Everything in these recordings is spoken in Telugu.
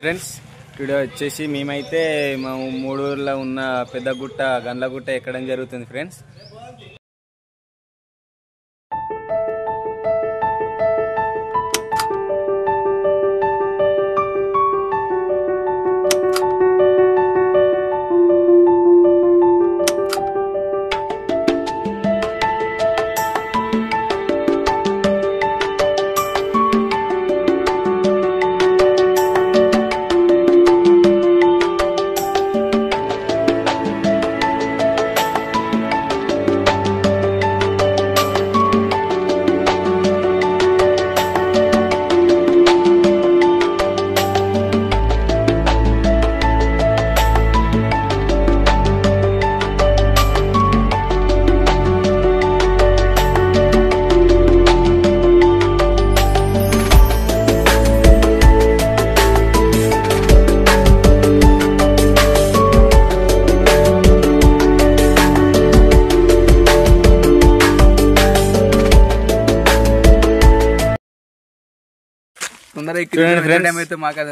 ఫ్రెండ్స్ టుడే వచ్చేసి మేమైతే మా మూడూరులో ఉన్న పెద్ద గుట్ట గండ్లగుట్ట ఎక్కడం జరుగుతుంది ఫ్రెండ్స్.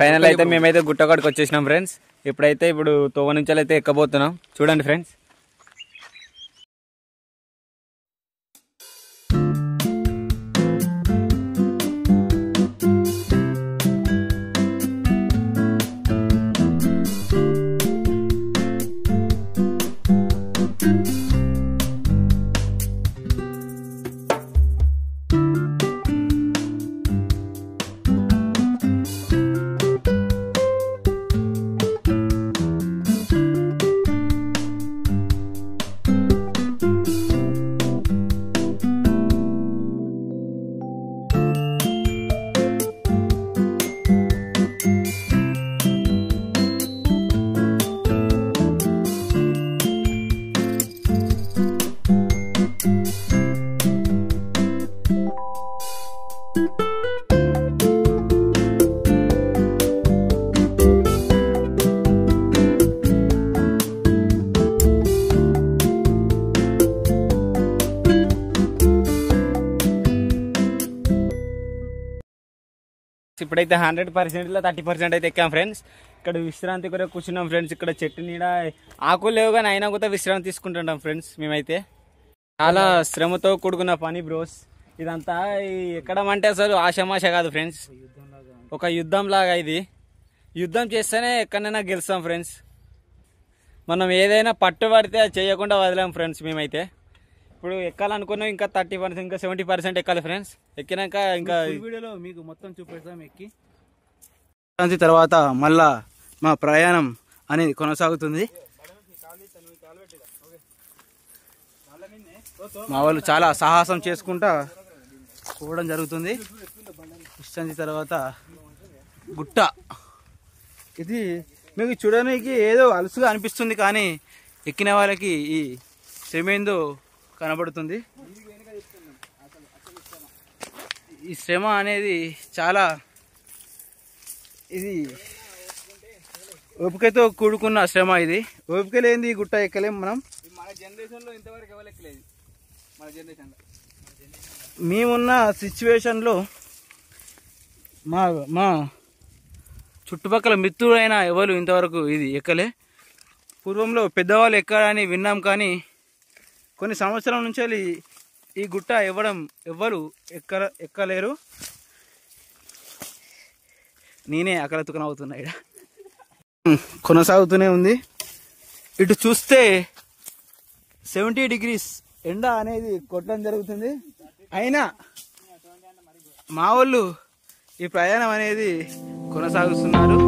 ఫైనల్ అయితే మేమైతే గుట్టకాడికి వచ్చేసినాం ఫ్రెండ్స్. ఇప్పుడు తోవ నుంచి అయితే ఎక్కబోతున్నాం. చూడండి ఫ్రెండ్స్. ఇప్పుడైతే 100%లో 30% అయితే ఎక్కాం ఫ్రెండ్స్. ఇక్కడ విశ్రాంతి కూడా కూర్చున్నాం ఫ్రెండ్స్. ఇక్కడ చెట్టు నీడ ఆకులు లేవు కానీ అయినా కూడా విశ్రాంతి తీసుకుంటుంటాం ఫ్రెండ్స్. మేమైతే చాలా శ్రమతో కూడుకున్న పని బ్రోస్. ఇదంతా ఎక్కడం అంటే అసలు ఆషామాష కాదు ఫ్రెండ్స్. ఒక యుద్ధం లాగా ఇది. యుద్ధం చేస్తేనే ఎక్కడైనా గెలుస్తాం ఫ్రెండ్స్. మనం ఏదైనా పట్టుబడితే అది చేయకుండా వదిలాం ఫ్రెండ్స్. మేమైతే ఇప్పుడు ఎక్కాలనుకున్నాం. ఇంకా 30% ఇంకా 70% ఎక్కాలి ఫ్రెండ్స్. ఎక్కినాక ఇంకా వీడియోలో మీకు మొత్తం చూపిస్తాం. ఎక్కి తర్వాత మళ్ళా మా ప్రయాణం అనేది కొనసాగుతుంది. మా వాళ్ళు చాలా సాహసం చేసుకుంటా పోవడం జరుగుతుంది. విశ్రాంతి తర్వాత గుట్ట ఇది మీకు చూడడానికి ఏదో అలసుగా అనిపిస్తుంది కానీ ఎక్కిన వాళ్ళకి ఈ శ్రమేందో కనబడుతుంది. ఈ శ్రమ అనేది చాలా ఇది ఓపికతో కూడుకున్న శ్రమ. ఇది ఓపిక లేనిది ఈ గుట్ట ఎక్కలేం మనం. మన జనరేషన్లో ఇంతవరకు ఎవరు ఎక్కలేదు. మన జనరేషన్లో మేమున్న సిచ్యువేషన్లో మా చుట్టుపక్కల మిత్రులైన ఎవరు ఇంతవరకు ఇది ఎక్కలే. పూర్వంలో పెద్దవాళ్ళు ఎక్కడని విన్నాం కానీ కొన్ని సంవత్సరాల నుంచి ఈ గుట్ట ఎవ్వరు ఎక్కలేరు. నేనే అకలతుకనవుతున్నా. ఇక్కడ కొనసాగుతూనే ఉంది. ఇటు చూస్తే 70 degrees ఎండ అనేది కొట్టడం జరుగుతుంది. అయినా మా వాళ్ళు ఈ ప్రయాణం అనేది కొనసాగుతున్నారు.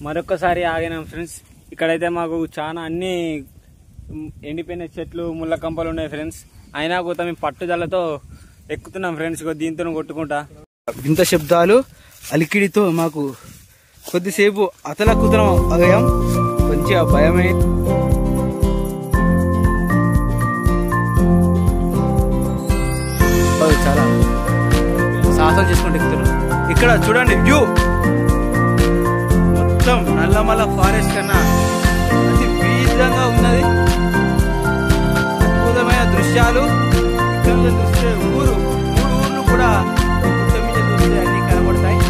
మరొకసారి ఆగినాం ఫ్రెండ్స్. ఇక్కడైతే మాకు చాలా అన్ని ఎండిపోయిన చెట్లు ముళ్ళ కంపలు ఉన్నాయి ఫ్రెండ్స్. అయినా కూడా మేము పట్టుదలతో ఎక్కుతున్నాం ఫ్రెండ్స్. దీంతో కొట్టుకుంటా వింత శబ్దాలు అలికిడితో మాకు కొద్దిసేపు అతలకుతలం అయ్యాం. మంచిగా భయమే. ఇక్కడ చూడండి వ్యూ మొత్తం నల్లమల ఫారెస్ట్ కన్నా అతి విధంగా ఉన్నది. అద్భుతమైన దృశ్యాలు. ఇక్కడ నుంచి చూస్తే ఊరు 3 ఊర్లు కూడా గుట్ట మీద చూస్తే అన్ని కనబడతాయి.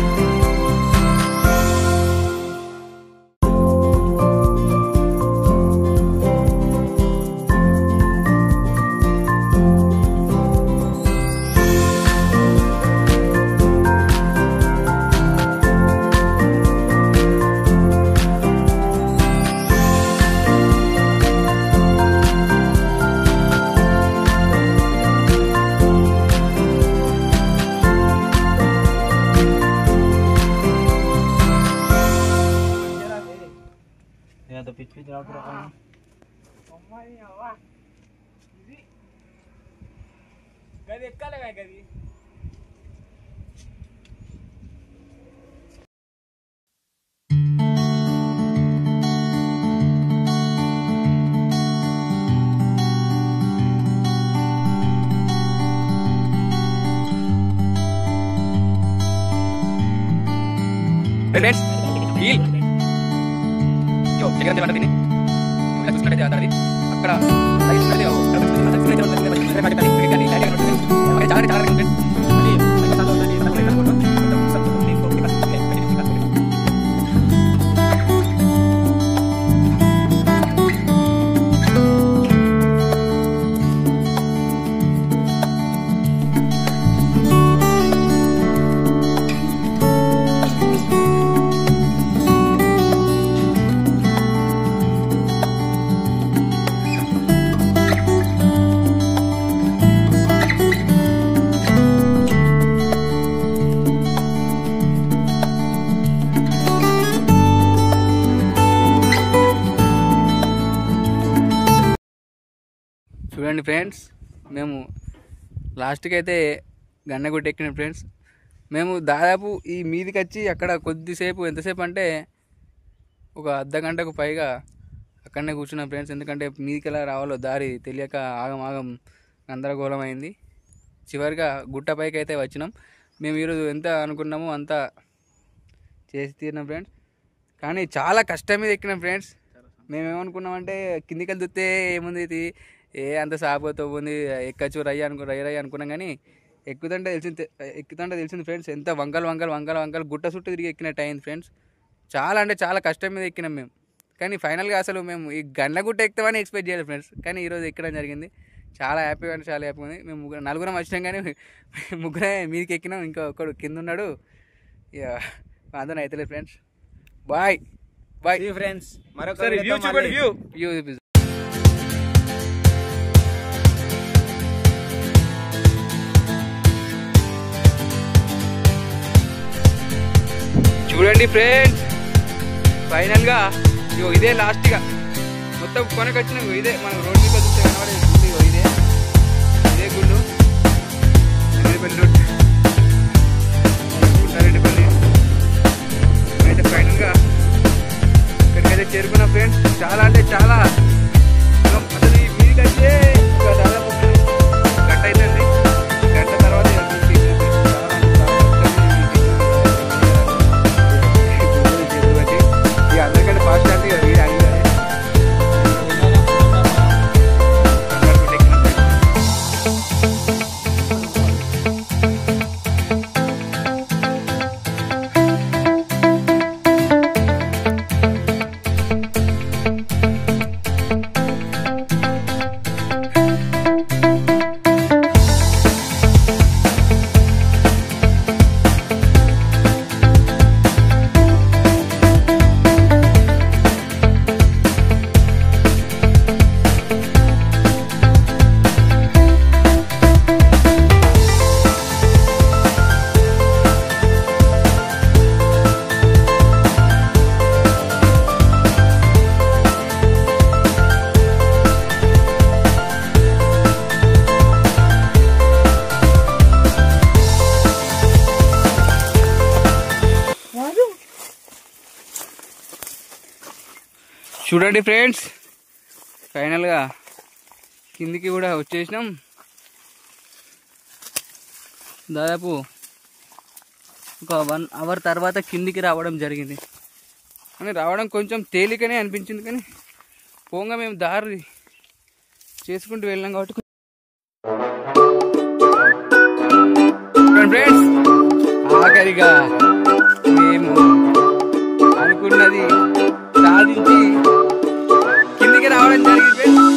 గది ఎక్కాలి గది. అక్కడ చూడండి ఫ్రెండ్స్, మేము లాస్ట్కి అయితే గన్నగుట్ట ఎక్కినాం ఫ్రెండ్స్. మేము దాదాపు ఈ మీదికి వచ్చి అక్కడ కొద్దిసేపు, ఎంతసేపు అంటే ఒక అర్ధగంటకు పైగా అక్కడనే కూర్చున్నాం ఫ్రెండ్స్. ఎందుకంటే మీదికి ఎలా రావాలో దారి తెలియక ఆగం గందరగోళం అయింది. చివరిగా గుట్ట పైకి అయితే వచ్చినాం. మేము ఈరోజు ఎంత అనుకున్నామో అంత చేసి తీరినాం ఫ్రెండ్స్. కానీ చాలా కష్టం మీద ఎక్కినాం ఫ్రెండ్స్. మేమేమనుకున్నామంటే కిందికి వెళ్తే ఏముంది ఇది, అంత సాపోతో ఉంది, ఎక్కచ్చు రయ్య అనుకున్నాం. కానీ ఎక్కుతుంటే తెలిసింది ఫ్రెండ్స్, ఎంత వంకలు గుట్ట చుట్టూ తిరిగి ఎక్కినట్టు అయింది ఫ్రెండ్స్. చాలా అంటే చాలా కష్టం మీద ఎక్కినాం మేము. కానీ ఫైనల్గా అసలు మేము ఈ గండ్లగుట్ట ఎక్కుతామని ఎక్స్పెక్ట్ చేయలేదు ఫ్రెండ్స్. కానీ ఈరోజు ఎక్కడం జరిగింది. చాలా హ్యాపీగా అంటే చాలా హ్యాపీగా ఉంది. మేము 4 వచ్చినాం, కానీ 3 మీదకి ఎక్కినాం. ఇంకా ఒకడు కింద ఉన్నాడు. ఇక అందరం అవుతలేదు ఫ్రెండ్స్. Bye friends. మరొక చూడండి ఫ్రెండ్స్, ఫైనల్గా ఇదే లాస్ట్గా మొత్తం కొనకు వచ్చినాం. ఇదే మనం రోడ్ మీద చూస్తే కనబడే గుండు, ఇదే గుండు రెడ్డిపల్లి రోడ్, రెడ్డిపల్లి. అయితే ఫైనల్గా ఇక్కడికైతే చేరుకున్నాం ఫ్రెండ్స్. చాలా అంటే చాలా అసలు ఈ మీదికి అయితే దాదాపు గంట అవుతుంది. గంట తర్వాత అందరికంటే ఫాస్ట్ అంటే వీడు అడిగారు. చూడండి ఫ్రెండ్స్, ఫైనల్గా కిందికి కూడా వచ్చేసినాం. దాదాపు ఒక 1 అవర్ తర్వాత కిందికి రావడం జరిగింది. కానీ రావడం కొంచెం తేలికనే అనిపించింది, కానీ పోగా మేము దారి చేసుకుంటూ వెళ్ళాం కాబట్టి ఫ్రెండ్స్ ఆఖరిగా మేము అనుకున్నది సాధించి కిందికి రావడం జరిగింది.